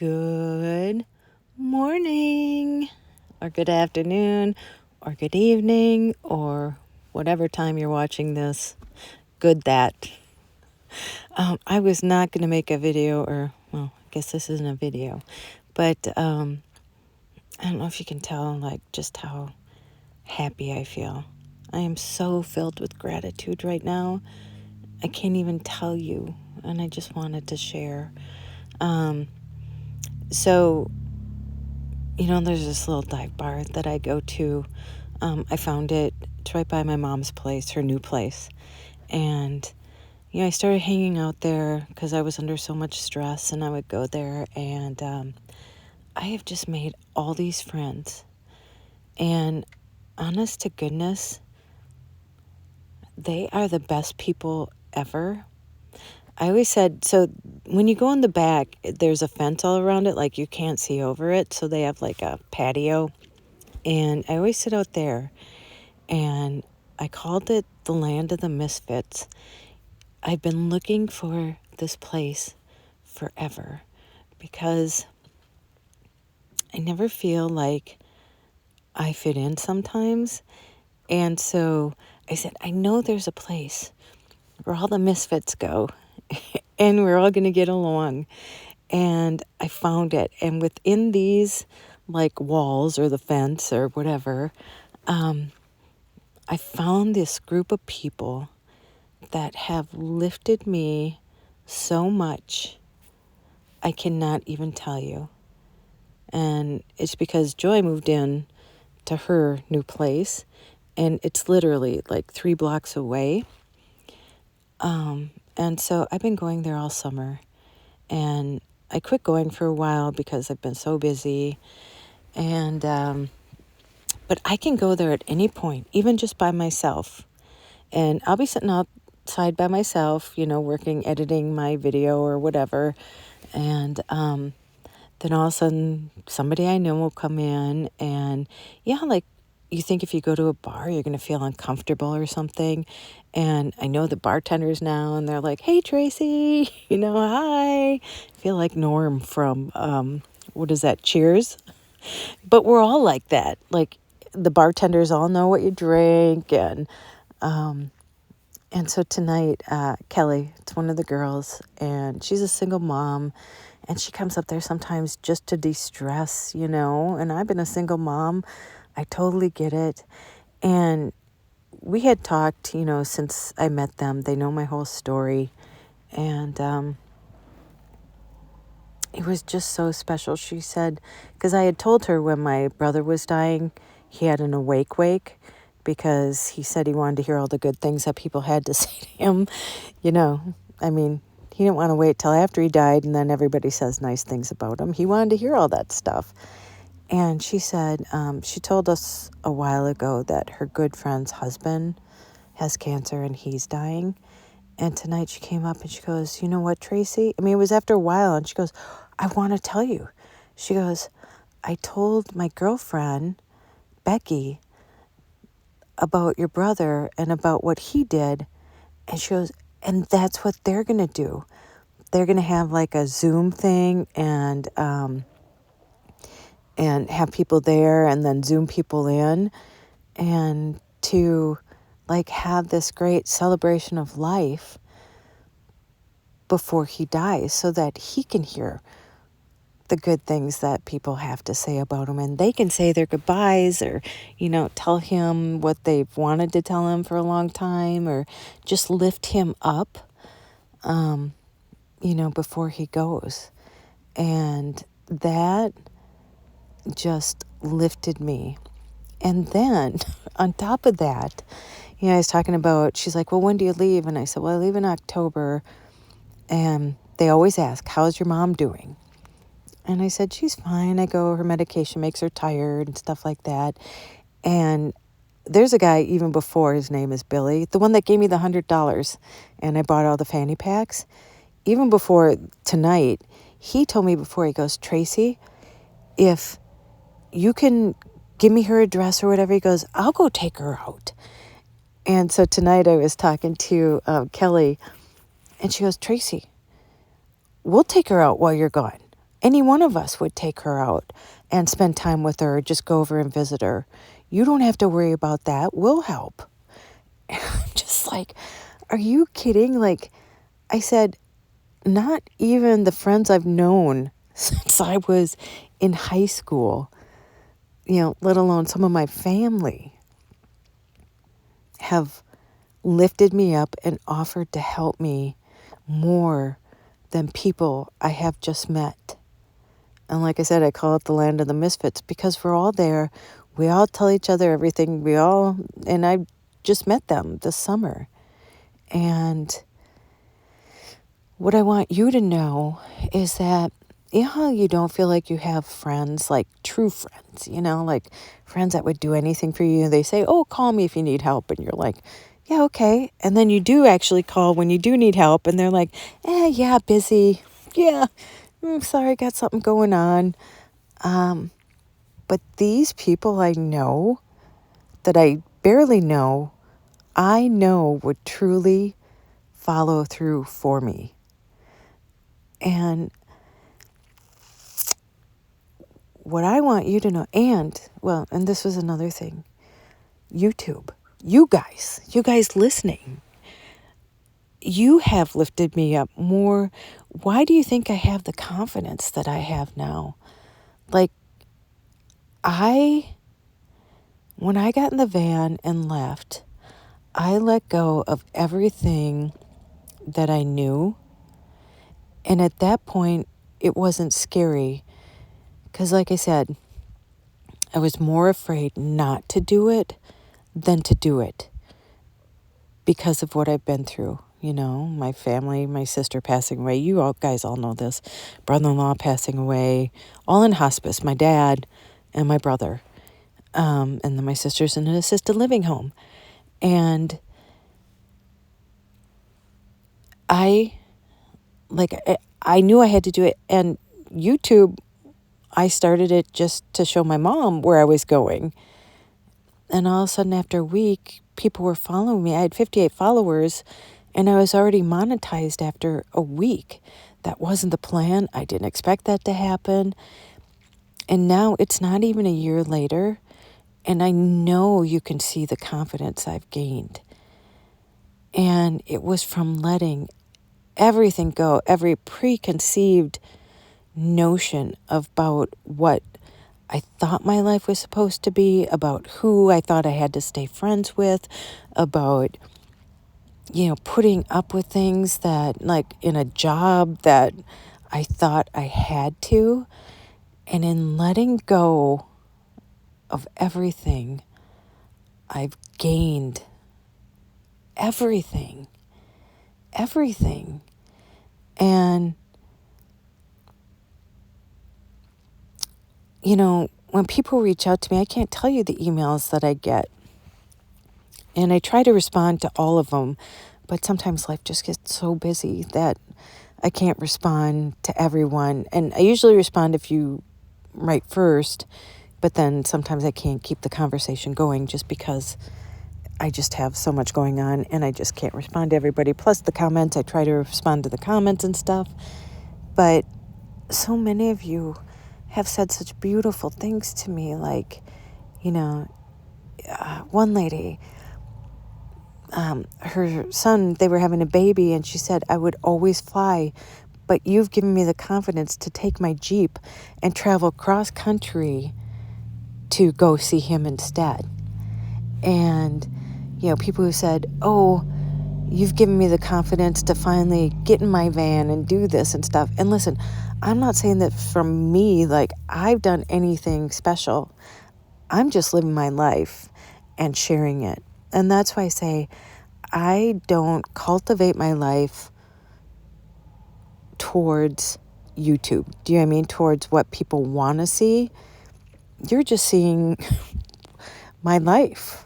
Good morning, or good afternoon, or good evening, or whatever time you're watching this. Good that. I was not going to make a video, or, well, I guess this isn't a video, but I don't know if you can tell, like, just how happy I feel. I am so filled with gratitude right now. I can't even tell you, and I just wanted to share. So, there's this little dive bar that I go to. I found it. It's right by my mom's place, her new place. And, I started hanging out there because I was under so much stress, and I would go there. And I have just made all these friends. And honest to goodness, they are the best people ever. I always said, so when you go in the back, there's a fence all around it, like you can't see over it. So they have like a patio. And I always sit out there, and I called it the land of the misfits. I've been looking for this place forever because I never feel like I fit in sometimes. And so I said, I know there's a place where all the misfits go and we're all going to get along. And I found it. And within these like walls or the fence or whatever, I found this group of people that have lifted me so much, I cannot even tell you. And it's because Joy moved in to her new place, and it's literally like 3 blocks away. And so I've been going there all summer, and I quit going for a while because I've been so busy. And but I can go there at any point, even just by myself. And I'll be sitting outside by myself, working, editing my video or whatever. And then all of a sudden, somebody I know will come in. And like you think if you go to a bar, you're going to feel uncomfortable or something. And I know the bartenders now, and they're like, hey, Tracey, hi. I feel like Norm from, what is that, Cheers? But we're all like that. Like, the bartenders all know what you drink. And so tonight, Kelly, it's one of the girls, and she's a single mom, and she comes up there sometimes just to de-stress, and I've been a single mom. I totally get it. And we had talked, since I met them. They know my whole story. And it was just so special. She said, because I had told her when my brother was dying, he had an awake wake, because he said he wanted to hear all the good things that people had to say to him. I mean, he didn't want to wait till after he died and then everybody says nice things about him. He wanted to hear all that stuff. And she said, she told us a while ago that her good friend's husband has cancer and he's dying. And tonight she came up and she goes, you know what, Tracey? I mean, it was after a while, and she goes, I want to tell you. She goes, I told my girlfriend, Becky, about your brother and about what he did. And she goes, and that's what they're going to do. They're going to have like a Zoom thing and have people there and then Zoom people in, and to like have this great celebration of life before he dies, so that he can hear the good things that people have to say about him, and they can say their goodbyes, or tell him what they've wanted to tell him for a long time, or just lift him up before he goes. And that just lifted me. And then on top of that, I was talking about, she's like, well, when do you leave? And I said, well, I leave in October. And they always ask, how's your mom doing? And I said, she's fine. I go, her medication makes her tired and stuff like that. And there's a guy even before, his name is Billy, the one that gave me the $100 and I bought all the fanny packs. Even before tonight, he told me before, he goes, Tracey, if you can give me her address or whatever, he goes, I'll go take her out. And so tonight I was talking to Kelly, and she goes, Tracey, we'll take her out while you're gone. Any one of us would take her out and spend time with her, or just go over and visit her. You don't have to worry about that. We'll help. Just like, are you kidding? Like I said, not even the friends I've known since I was in high school, let alone some of my family, have lifted me up and offered to help me more than people I have just met. And like I said, I call it the land of the misfits because we're all there. We all tell each other everything. And I just met them this summer. And what I want you to know is that, how you don't feel like you have friends, like true friends, like friends that would do anything for you. They say, oh, call me if you need help. And you're like, yeah, okay. And then you do actually call when you do need help. And they're like, yeah, busy. Yeah, sorry, got something going on. But these people I know that I barely know, I know would truly follow through for me. And what I want you to know, and this was another thing, YouTube, you guys listening, you have lifted me up more. Why do you think I have the confidence that I have now? Like, when I got in the van and left, I let go of everything that I knew. And at that point, it wasn't scary. Because like I said, I was more afraid not to do it than to do it because of what I've been through. My family, my sister passing away. You all guys all know this. Brother-in-law passing away, all in hospice. My dad and my brother. And then my sister's in an assisted living home. And I knew I had to do it. And YouTube, I started it just to show my mom where I was going. And all of a sudden, after a week, people were following me. I had 58 followers, and I was already monetized after a week. That wasn't the plan. I didn't expect that to happen. And now it's not even a year later, and I know you can see the confidence I've gained. And it was from letting everything go, every preconceived notion about what I thought my life was supposed to be, about who I thought I had to stay friends with, about, putting up with things that, like in a job that I thought I had to. And in letting go of everything, I've gained everything. And when people reach out to me, I can't tell you the emails that I get. And I try to respond to all of them, but sometimes life just gets so busy that I can't respond to everyone. And I usually respond if you write first, but then sometimes I can't keep the conversation going just because I just have so much going on and I just can't respond to everybody. Plus the comments, I try to respond to the comments and stuff. But so many of you have said such beautiful things to me, like, one lady, her son, they were having a baby, and she said, I would always fly, but you've given me the confidence to take my Jeep and travel cross country to go see him instead. And, people who said, oh, you've given me the confidence to finally get in my van and do this and stuff. And listen, I'm not saying that from me, like I've done anything special. I'm just living my life and sharing it. And that's why I say I don't cultivate my life towards YouTube. Do you know what I mean? Towards what people want to see. You're just seeing my life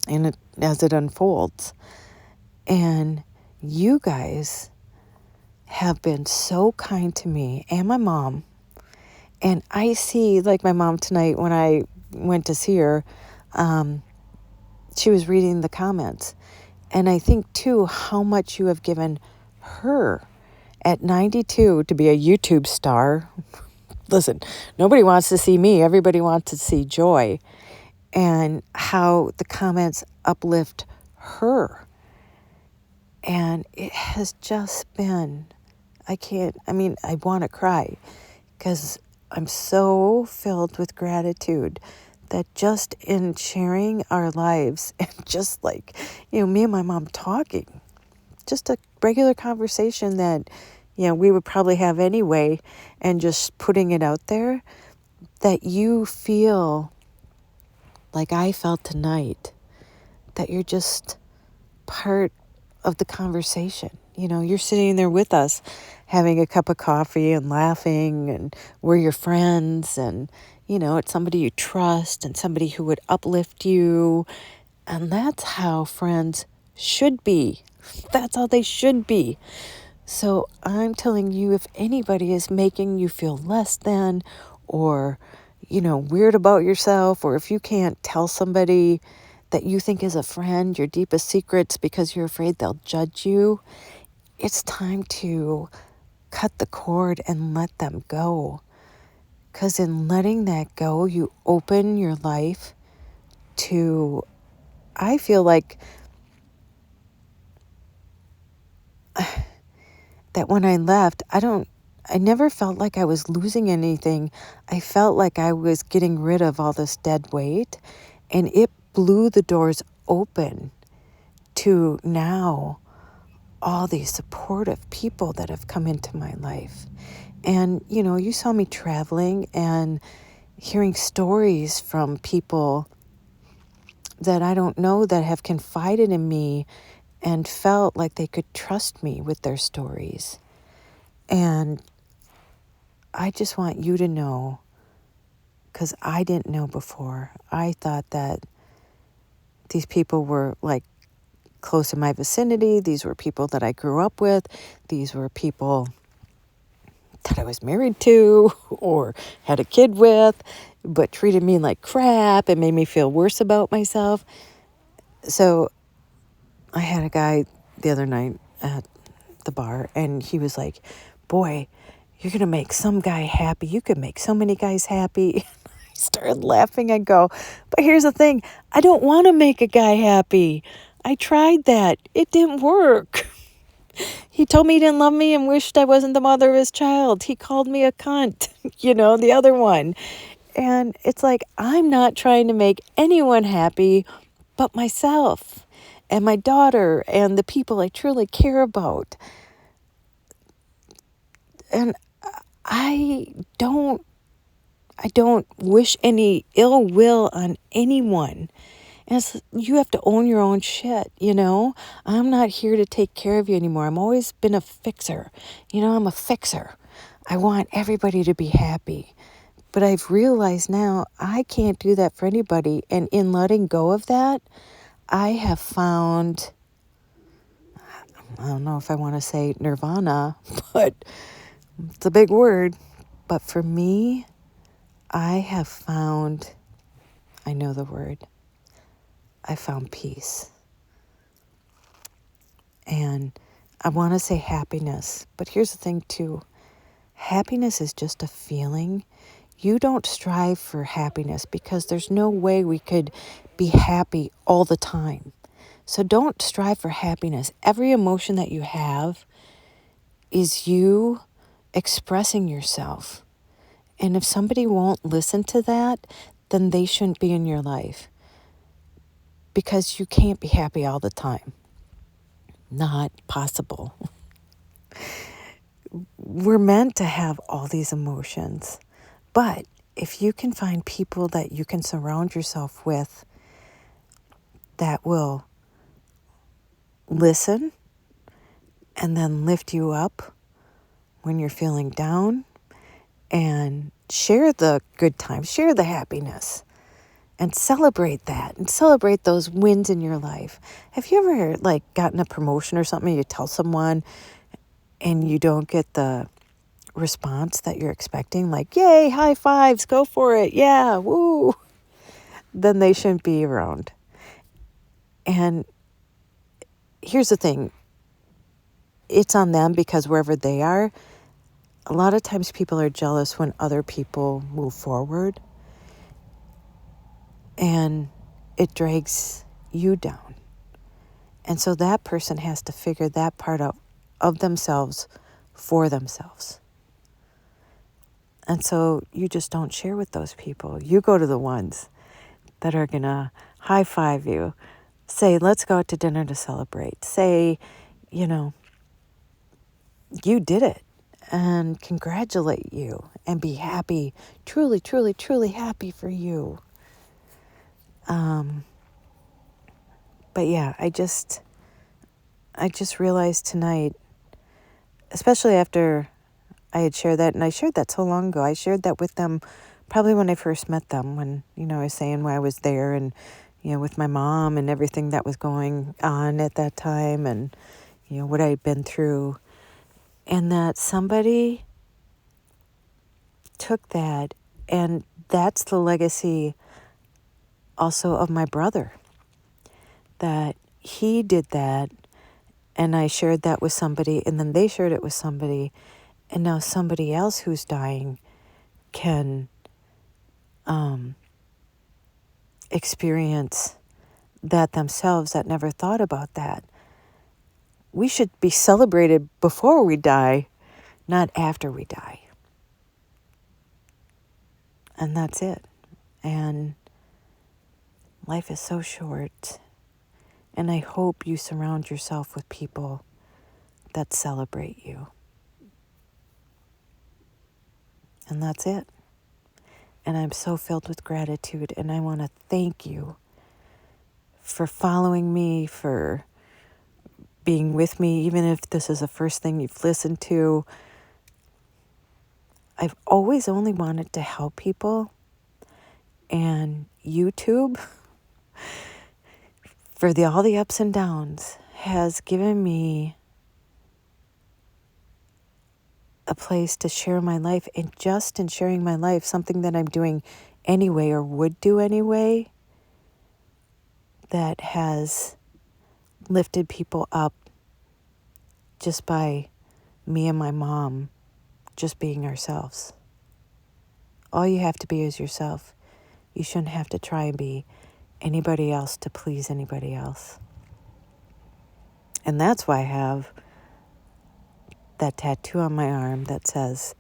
and as it unfolds. And you guys have been so kind to me and my mom. And I see, like my mom tonight, when I went to see her, she was reading the comments. And I think, too, how much you have given her At 92, to be a YouTube star, listen, nobody wants to see me. Everybody wants to see Joy. And how the comments uplift her. And it has just been, I want to cry because I'm so filled with gratitude that just in sharing our lives and just like, me and my mom talking, just a regular conversation that, we would probably have anyway, and just putting it out there, that you feel like I felt tonight, that you're just part of the conversation. You're sitting there with us having a cup of coffee and laughing, and we're your friends, and it's somebody you trust and somebody who would uplift you. And that's how friends should be. That's how they should be. So I'm telling you, if anybody is making you feel less than, or weird about yourself, or if you can't tell somebody that you think is a friend your deepest secrets because you're afraid they'll judge you, it's time to cut the cord and let them go. Because in letting that go, you open your life to, I feel like that when I left, I never felt like I was losing anything. I felt like I was getting rid of all this dead weight, and it blew the doors open to now all these supportive people that have come into my life. And, you saw me traveling and hearing stories from people that I don't know that have confided in me and felt like they could trust me with their stories. And I just want you to know, because I didn't know before. I thought that these people were like close in my vicinity. These were people that I grew up with. These were people that I was married to or had a kid with, but treated me like crap and made me feel worse about myself. So I had a guy the other night at the bar, and he was like, boy, you're going to make some guy happy. You could make so many guys happy. I started laughing. I go, but here's the thing. I don't want to make a guy happy. I tried that. It didn't work. He told me he didn't love me and wished I wasn't the mother of his child. He called me a cunt, the other one. And it's like, I'm not trying to make anyone happy but myself and my daughter and the people I truly care about. And I don't wish any ill will on anyone. And you have to own your own shit, I'm not here to take care of you anymore. I've always been a fixer. I'm a fixer. I want everybody to be happy. But I've realized now I can't do that for anybody. And in letting go of that, I have found, I don't know if I want to say nirvana, but it's a big word. But for me, I have found, I know the word, I found peace. And I want to say happiness, but here's the thing too. Happiness is just a feeling. You don't strive for happiness because there's no way we could be happy all the time. So don't strive for happiness. Every emotion that you have is you expressing yourself. And if somebody won't listen to that, then they shouldn't be in your life. Because you can't be happy all the time. Not possible. We're meant to have all these emotions. But if you can find people that you can surround yourself with that will listen and then lift you up when you're feeling down, and share the good times, share the happiness, and celebrate that, and celebrate those wins in your life. Have you ever gotten a promotion or something, you tell someone and you don't get the response that you're expecting, like, yay, high fives, go for it, yeah, woo, then they shouldn't be around. And here's the thing. it's on them, because wherever they are, a lot of times people are jealous when other people move forward, and it drags you down. And so that person has to figure that part out of themselves for themselves. And so you just don't share with those people. You go to the ones that are going to high five you, say, let's go out to dinner to celebrate. Say, you know, you did it, and congratulate you and be happy, truly, truly, truly happy for you. But yeah, I just realized tonight, especially after I had shared that, and I shared that so long ago. I shared that with them probably when I first met them, when, I was saying why I was there, and, with my mom and everything that was going on at that time, and, what I had been through. And that somebody took that, and that's the legacy also of my brother, that he did that, and I shared that with somebody, and then they shared it with somebody, and now somebody else who's dying can experience that themselves, that never thought about that. We should be celebrated before we die, not after we die. And that's it. And life is so short. And I hope you surround yourself with people that celebrate you. And that's it. And I'm so filled with gratitude. And I want to thank you for following me, for being with me, even if this is the first thing you've listened to. I've always only wanted to help people. And YouTube, for all the ups and downs, has given me a place to share my life. And just in sharing my life, something that I'm doing anyway or would do anyway, that has lifted people up just by me and my mom just being ourselves. All you have to be is yourself. You shouldn't have to try and be anybody else to please anybody else. And that's why I have that tattoo on my arm that says,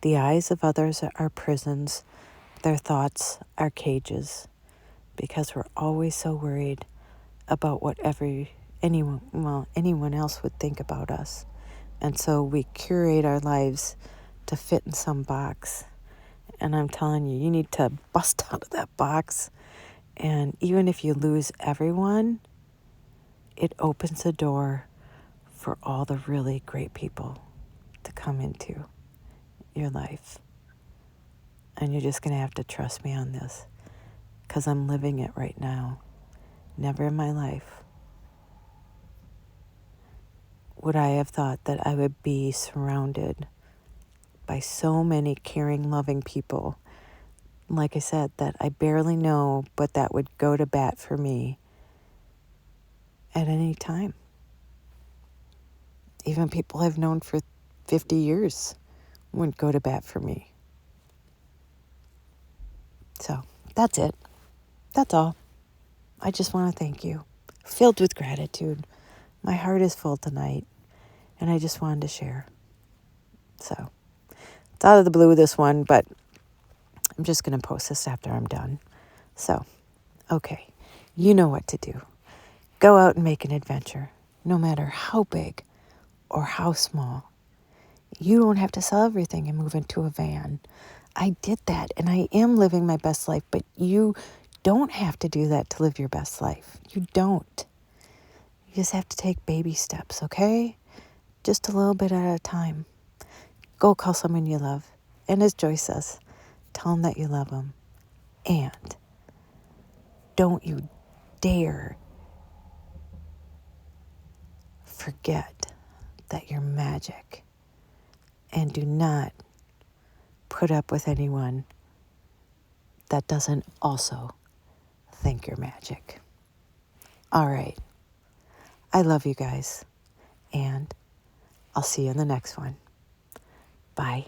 "The eyes of others are prisons, their thoughts are cages," because we're always so worried about what anyone else would think about us. And so we curate our lives to fit in some box. And I'm telling you, you need to bust out of that box. And even if you lose everyone, it opens the door for all the really great people to come into your life. And you're just going to have to trust me on this, because I'm living it right now. Never in my life would I have thought that I would be surrounded by so many caring, loving people, like I said, that I barely know, but that would go to bat for me at any time. Even people I've known for 50 years wouldn't go to bat for me. So that's it. That's all. I just want to thank you. Filled with gratitude. My heart is full tonight, and I just wanted to share. So it's out of the blue, this one, but I'm just going to post this after I'm done. So, okay, you know what to do. Go out and make an adventure, no matter how big or how small. You don't have to sell everything and move into a van. I did that, and I am living my best life, but you don't have to do that to live your best life. You don't. You just have to take baby steps, okay? Just a little bit at a time. Go call someone you love. And as Joyce says, tell them that you love them. And don't you dare forget that you're magic. And do not put up with anyone that doesn't also think you're magic. All right. I love you guys. And I'll see you in the next one. Bye.